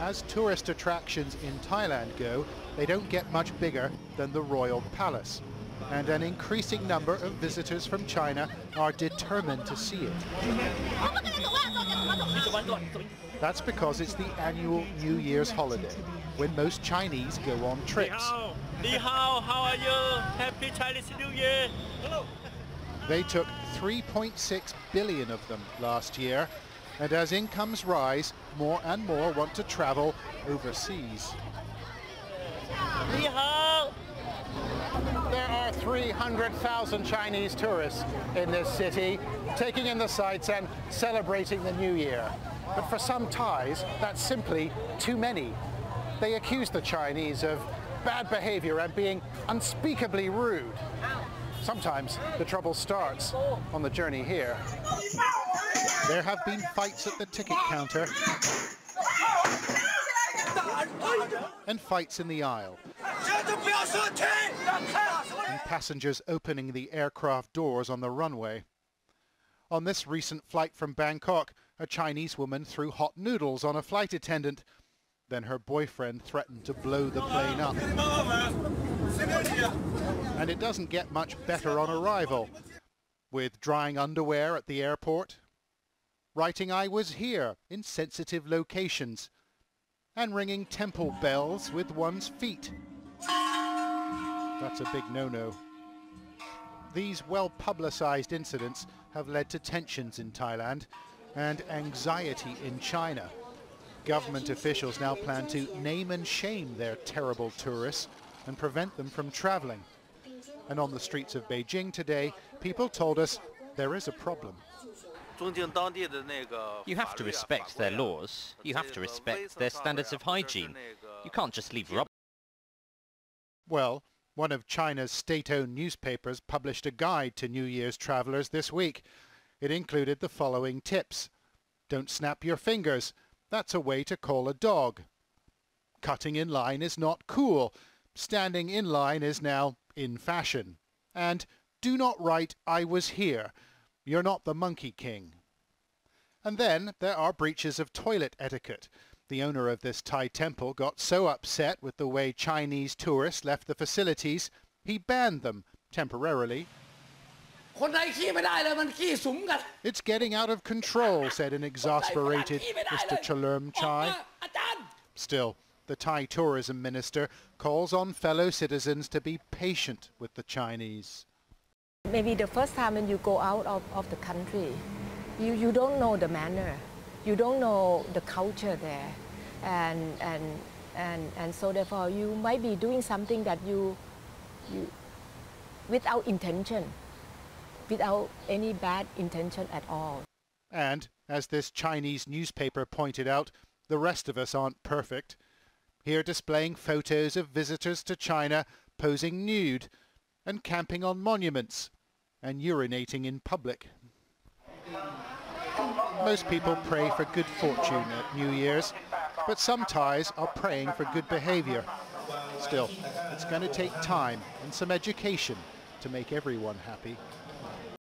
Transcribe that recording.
as tourist attractions in Thailand go, they don't get much bigger than the Royal Palace. And an increasing number of visitors from China are determined to see it. That's because it's the annual New Year's holiday, when most Chinese go on trips. Ni hao, how are you? Happy Chinese New Year! Hello! They took 3.6 billion of them last year, and as incomes rise, more and more want to travel overseas. Ni hao! There are 300,000 Chinese tourists in this city, taking in the sights and celebrating the New Year. But for some Thais, that's simply too many. They accuse the Chinese of bad behavior and being unspeakably rude. Sometimes the trouble starts on the journey here. There have been fights at the ticket counter and fights in the aisle, and passengers opening the aircraft doors on the runway. On this recent flight from Bangkok, a Chinese woman threw hot noodles on a flight attendant. Then her boyfriend threatened to blow the plane up. And it doesn't get much better on arrival, with drying underwear at the airport, writing "I was here" in sensitive locations, and ringing temple bells with one's feet. That's a big no-no. These well-publicized incidents have led to tensions in Thailand and anxiety in China. Government officials now plan to name and shame their terrible tourists and prevent them from traveling. And on the streets of Beijing today, people told us there is a problem. You have to respect their laws. You have to respect their standards of hygiene. You can't just leave rubbish. Well, one of China's state-owned newspapers published a guide to New Year's travelers this week. It included the following tips. Don't snap your fingers. That's a way to call a dog. Cutting in line is not cool. Standing in line is now in fashion. And do not write "I was here." You're not the Monkey King. And then there are breaches of toilet etiquette. The owner of this Thai temple got so upset with the way Chinese tourists left the facilities, he banned them temporarily. It's getting out of control, said an exasperated Mr. Chalerm Chai. Still, the Thai tourism minister calls on fellow citizens to be patient with the Chinese. Maybe the first time when you go out of the country, you don't know the manner, you don't know the culture there, and so therefore you might be doing something that you without intention, without any bad intention at all. And as this Chinese newspaper pointed out, the rest of us aren't perfect. Here displaying photos of visitors to China posing nude and camping on monuments and urinating in public. Most people pray for good fortune at New Year's, but some Thais are praying for good behavior. Still, it's going to take time and some education to make everyone happy.